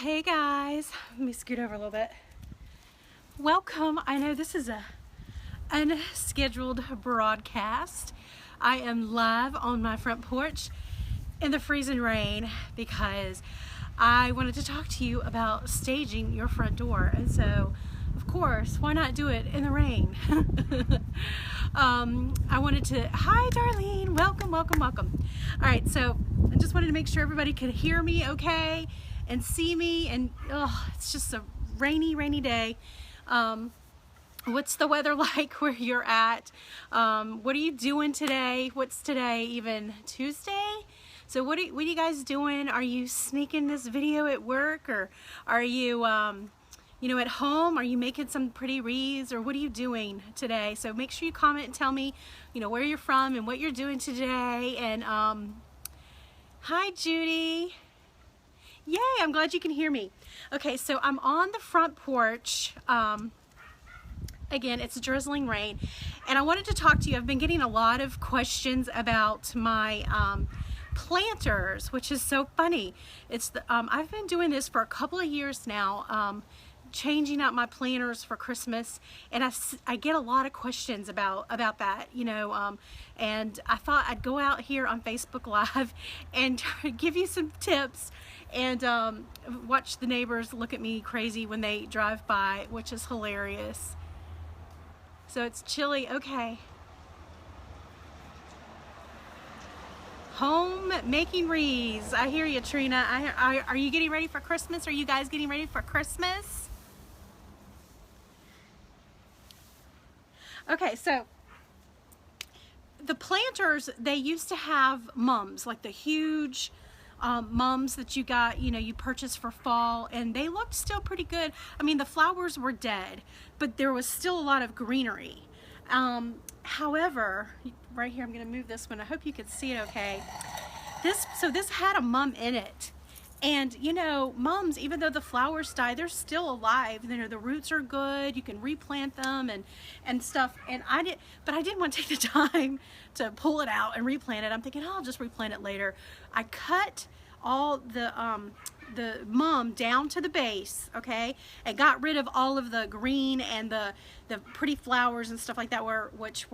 Hey guys, let me scoot over a little bit. Welcome. I know this is a unscheduled broadcast. I am live on my front porch in the freezing rain because I wanted to talk to you about staging your front door. And so, of course, why not do it in the rain? I wanted to, hi Darlene, welcome. All right, so I just wanted to make sure everybody could hear me okay and see me, and it's just a rainy day. What's the weather like where you're at? What are you doing today? What's today, even Tuesday? So what are you guys doing? Are you sneaking this video at work, or are you at home? Are you making some pretty wreaths, or what are you doing today? So make sure you comment and tell me, where you're from and what you're doing today. And hi Judy. Yay, I'm glad you can hear me. Okay, so I'm on the front porch. Again, it's drizzling rain, and I wanted to talk to you. I've been getting a lot of questions about my planters, which is so funny. I've been doing this for a couple of years now, changing out my planters for Christmas, and I get a lot of questions about that, and I thought I'd go out here on Facebook Live and give you some tips, and watch the neighbors look at me crazy when they drive by, which is hilarious. So it's chilly, okay. Home making wreaths. I hear you, Trina. Are you getting ready for Christmas? Are you guys getting ready for Christmas? Okay, so the planters, they used to have mums, like the huge mums that you got, you purchased for fall, and they looked still pretty good. I mean, the flowers were dead, but there was still a lot of greenery. However, right here, I'm going to move this one. I hope you can see it okay. This had a mum in it. And mums, even though the flowers die, they're still alive. The roots are good. You can replant them and stuff. And I didn't want to take the time to pull it out and replant it. I'm thinking, I'll just replant it later. I cut all the mum down to the base, okay, and got rid of all of the green and the pretty flowers and stuff like that, which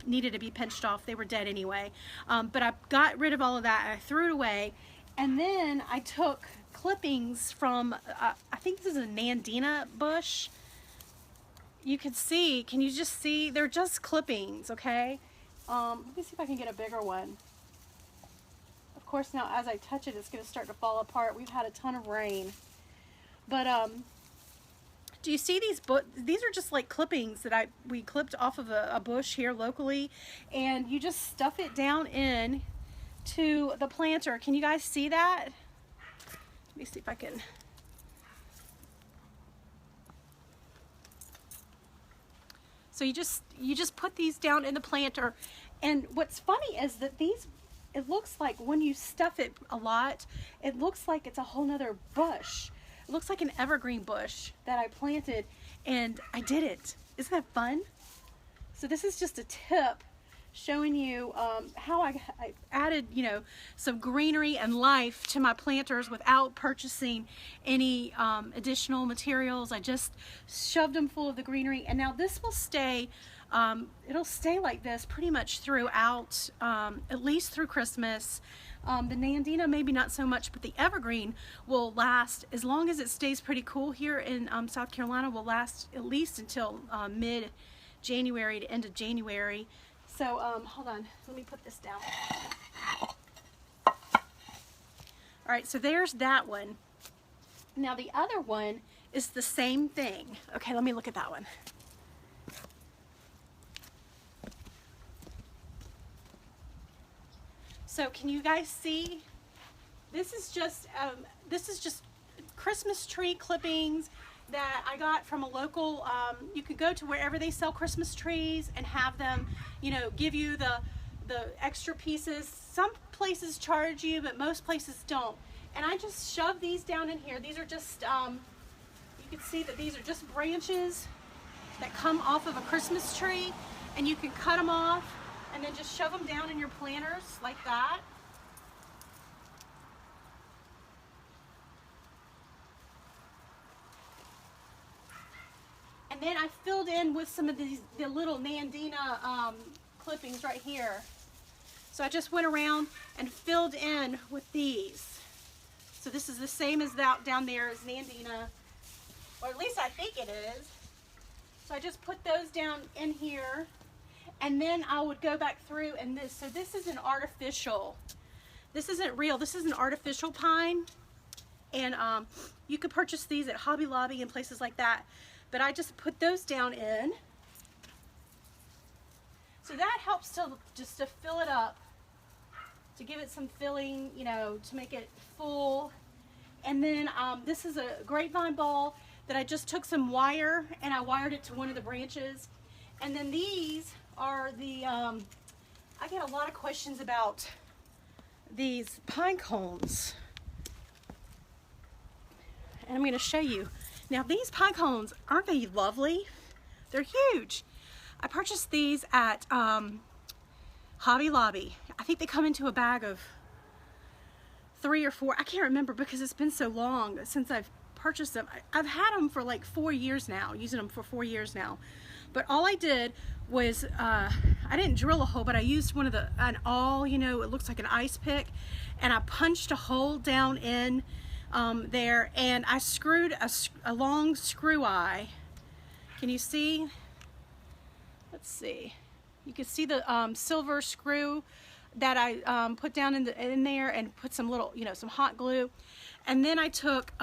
needed to be pinched off. They were dead anyway. But I got rid of all of that and I threw it away. And then I took clippings from, I think this is a Nandina bush. You can you just see? They're just clippings, okay? Let me see if I can get a bigger one. Of course, now as I touch it, it's going to start to fall apart. We've had a ton of rain. But do you see these? These are just like clippings that we clipped off of a bush here locally. And you just stuff it down in to the planter. Can you guys see that? Let me see if I can. So you just put these down in the planter, and what's funny is that it looks like when you stuff it a lot, it looks like it's a whole nother bush. It looks like an evergreen bush that I planted, and I did it. Isn't that fun? So this is just a tip showing you how I added, some greenery and life to my planters without purchasing any additional materials. I just shoved them full of the greenery, and now this will stay, it'll stay like this pretty much throughout, at least through Christmas. The Nandina maybe not so much, but the evergreen will last, as long as it stays pretty cool here in South Carolina, will last at least until mid-January to end of January. So, hold on, let me put this down. All right, so there's that one. Now the other one is the same thing. Okay, let me look at that one. So can you guys see? This is just Christmas tree clippings that I got from a local, you could go to wherever they sell Christmas trees and have them, give you the extra pieces. Some places charge you, but most places don't. And I just shoved these down in here. These are just, you can see that these are just branches that come off of a Christmas tree, and you can cut them off and then just shove them down in your planters like that. then I filled in with some of the little Nandina clippings right here. So I just went around and filled in with these. So this is the same as that down there as Nandina, or at least I think it is. So I just put those down in here, and then I would go back through and this. So this is an artificial. This isn't real. This is an artificial pine, and you could purchase these at Hobby Lobby and places like that. But I just put those down in. So that helps to just to fill it up, to give it some filling, you know, to make it full. And then this is a grapevine ball that I just took some wire and I wired it to one of the branches. And then these are the, I get a lot of questions about these pine cones. And I'm going to show you. Now these pine cones, aren't they lovely? They're huge. I purchased these at Hobby Lobby. I think they come into a bag of 3 or 4. I can't remember because it's been so long since I've purchased them. I've had them for like 4 years now, using them for 4 years now. But all I did was, I didn't drill a hole, but I used one of an awl, you know, it looks like an ice pick, and I punched a hole down in there, and I screwed a long screw eye. Can you see? Let's see. You can see the silver screw that I put down in there, and put some little, you know, some hot glue. And then I took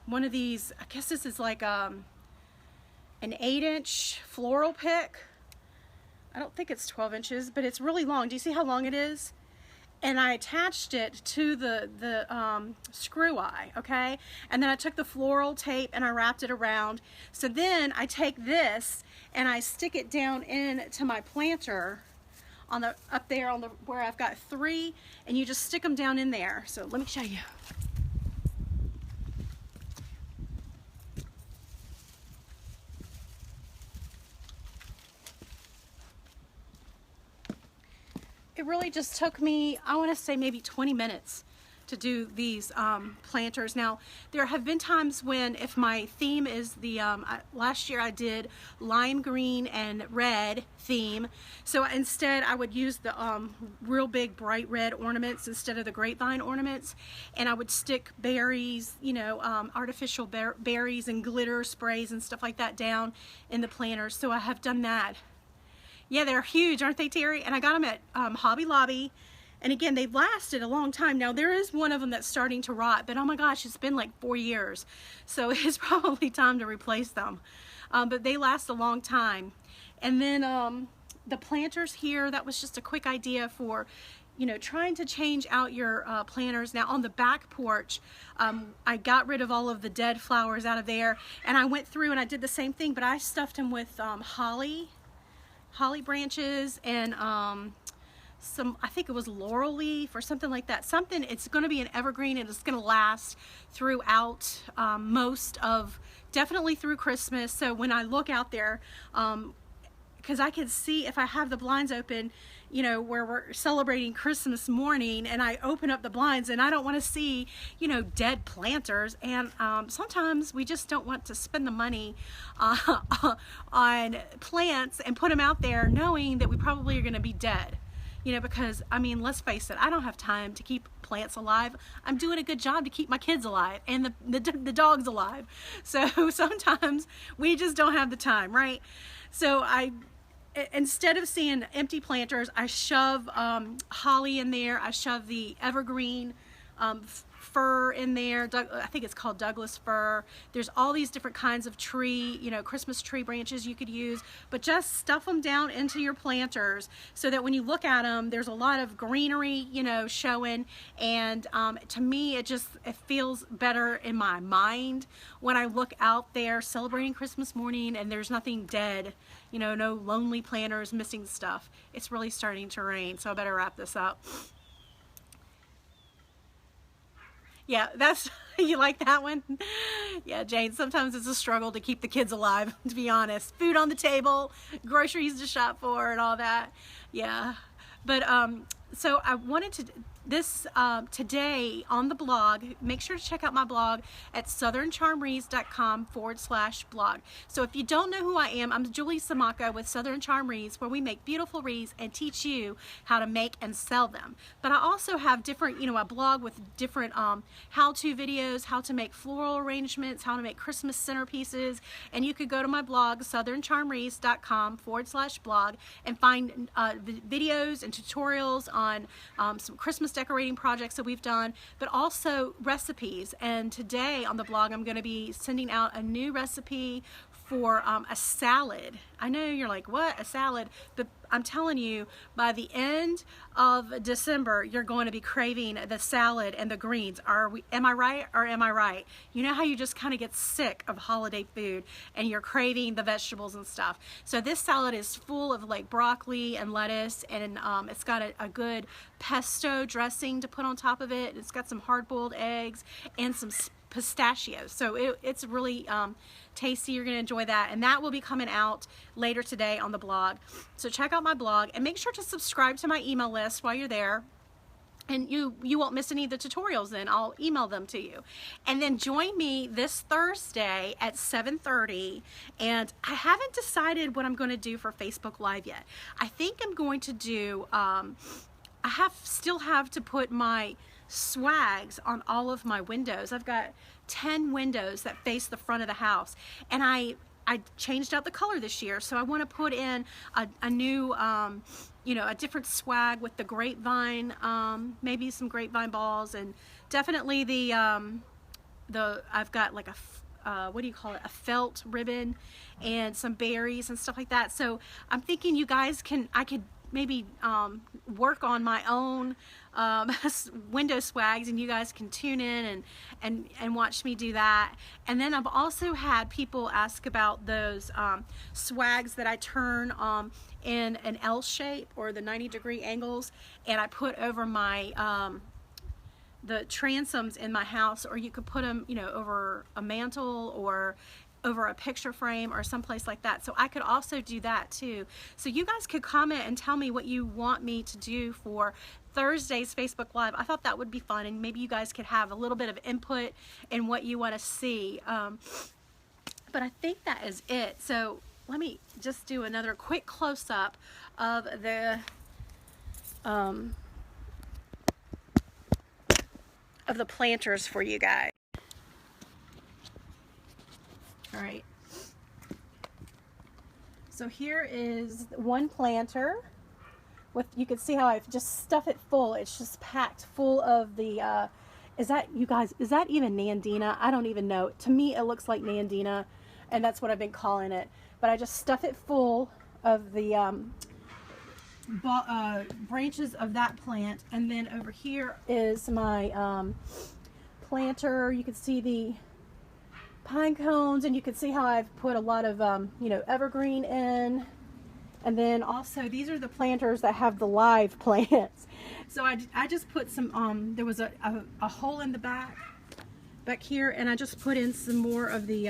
one of these, I guess this is like an 8-inch floral pick. I don't think it's 12 inches, but it's really long. Do you see how long it is? And I attached it to the screw eye, okay? And then I took the floral tape and I wrapped it around. So then I take this and I stick it down into my planter on the up there on the where I've got 3, and you just stick them down in there. So let me show you. It really just took me, I want to say maybe 20 minutes to do these planters. Now, there have been times when, if my theme is the, last year I did lime green and red theme, so instead I would use the real big bright red ornaments instead of the grapevine ornaments, and I would stick berries, you know, artificial berries and glitter sprays and stuff like that down in the planters. So I have done that. Yeah, they're huge, aren't they, Terry? And I got them at Hobby Lobby. And again, they've lasted a long time. Now, there is one of them that's starting to rot, but oh my gosh, it's been like 4 years. So it's probably time to replace them. But they last a long time. And then the planters here, that was just a quick idea for, you know, trying to change out your planters. Now, on the back porch, I got rid of all of the dead flowers out of there. And I went through and I did the same thing, but I stuffed them with holly branches and some, I think it was laurel leaf or something like that. Something, it's going to be an evergreen and it's going to last throughout most of, definitely through Christmas. So when I look out there, because I can see if I have the blinds open, you know, where we're celebrating Christmas morning, and I open up the blinds and I don't want to see, you know, dead planters. And sometimes we just don't want to spend the money on plants and put them out there knowing that we probably are going to be dead. You know, because, I mean, let's face it, I don't have time to keep plants alive. I'm doing a good job to keep my kids alive and the dogs alive. So sometimes we just don't have the time, right? So instead of seeing empty planters, I shove holly in there. I shove the evergreen fir in there. I think it's called Douglas fir. There's all these different kinds of tree, you know, Christmas tree branches you could use, but just stuff them down into your planters so that when you look at them, there's a lot of greenery, you know, showing. And to me, it feels better in my mind when I look out there celebrating Christmas morning and there's nothing dead, you know, no lonely planters missing stuff. It's really starting to rain, so I better wrap this up. Yeah, that's, you like that one? Yeah, Jane, sometimes it's a struggle to keep the kids alive, to be honest. Food on the table, groceries to shop for, and all that. Yeah, but so I wanted to, this today on the blog, make sure to check out my blog at southerncharmwreaths.com/blog. So if you don't know who I am, I'm Julie Samaka with Southern Charm Wreaths, where we make beautiful wreaths and teach you how to make and sell them. But I also have different, a blog with different how-to videos, how to make floral arrangements, how to make Christmas centerpieces, and you could go to my blog, southerncharmwreaths.com/blog, and find videos and tutorials on some Christmas decorating projects that we've done, but also recipes. And today on the blog, I'm going to be sending out a new recipe for a salad. I know you're like, what, a salad? But I'm telling you, by the end of December, you're going to be craving the salad and the greens. Am I right or am I right? You know how you just kind of get sick of holiday food and you're craving the vegetables and stuff. So this salad is full of like broccoli and lettuce, and it's got a good pesto dressing to put on top of it. It's got some hard-boiled eggs and some pistachios. So it's really tasty. You're going to enjoy that, and that will be coming out later today on the blog. So check out my blog and make sure to subscribe to my email list while you're there, and you won't miss any of the tutorials. Then I'll email them to you. And then join me this Thursday at 7:30, and I haven't decided what I'm going to do for Facebook Live yet. I think I'm going to do still have to put my swags on all of my windows. I've got 10 windows that face the front of the house, and I changed out the color this year, so I want to put in a new a different swag with the grapevine, maybe some grapevine balls, and definitely the I've got like a what do you call it, a felt ribbon and some berries and stuff like that. So I'm thinking I could maybe work on my own window swags, and you guys can tune in and watch me do that. And then I've also had people ask about those swags that I turn in an L shape, or the 90-degree angles, and I put over my the transoms in my house, or you could put them over a mantle or over a picture frame or someplace like that. So I could also do that too. So you guys could comment and tell me what you want me to do for Thursday's Facebook Live. I thought that would be fun, and maybe you guys could have a little bit of input in what you want to see. But I think that is it. So let me just do another quick close-up of the planters for you guys. All right, so here is one planter with, you can see how I've just stuffed it full. It's just packed full of the, is that even Nandina? I don't even know. To me, it looks like Nandina, and that's what I've been calling it. But I just stuff it full of the branches of that plant. And then over here is my planter. You can see the pine cones, and you can see how I've put a lot of evergreen in. And then also these are the planters that have the live plants. So I just put some there was a hole in the back here, and I just put in some more of the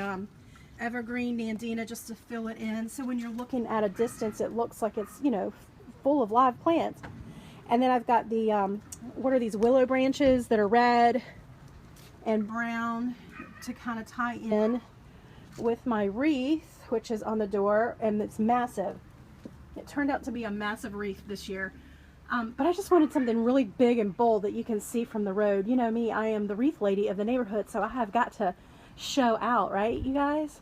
evergreen Nandina just to fill it in, so when you're looking at a distance it looks like it's full of live plants. And then I've got the what are these, willow branches that are red and brown to kind of tie in with my wreath, which is on the door, and it's massive. It turned out to be a massive wreath this year, but I just wanted something really big and bold that you can see from the road. You know me, I am the wreath lady of the neighborhood, so I have got to show out, right, you guys?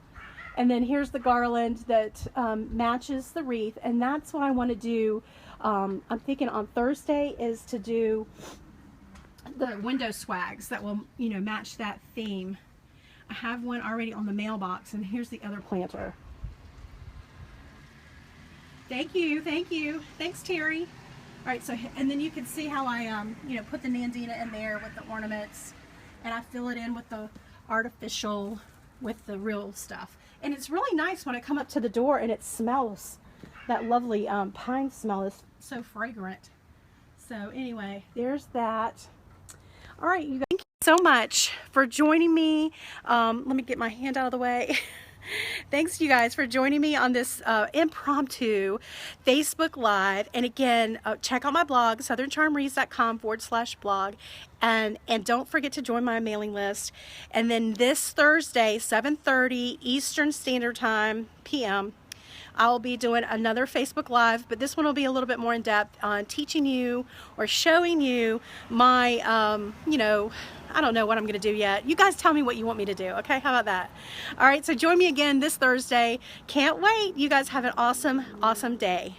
And then here's the garland that matches the wreath, and that's what I want to do. I'm thinking on Thursday is to do the window swags that will match that theme. I have one already on the mailbox, and here's the other planter. Thank you, thanks Terry. All right, so, and then you can see how I put the Nandina in there with the ornaments, and I fill it in with the artificial with the real stuff. And it's really nice when I come up to the door and it smells, that lovely pine smell is so fragrant. So anyway, there's that. All right, you guys, thank you so much for joining me. Let me get my hand out of the way. Thanks, you guys, for joining me on this impromptu Facebook Live. And again, check out my blog, southerncharmreads.com/blog. And don't forget to join my mailing list. And then this Thursday, 7:30 Eastern Standard Time, PM, I'll be doing another Facebook Live, but this one will be a little bit more in depth on teaching you or showing you my, you know, I don't know what I'm going to do yet. You guys tell me what you want me to do, okay? How about that? All right, so join me again this Thursday. Can't wait. You guys have an awesome, awesome day.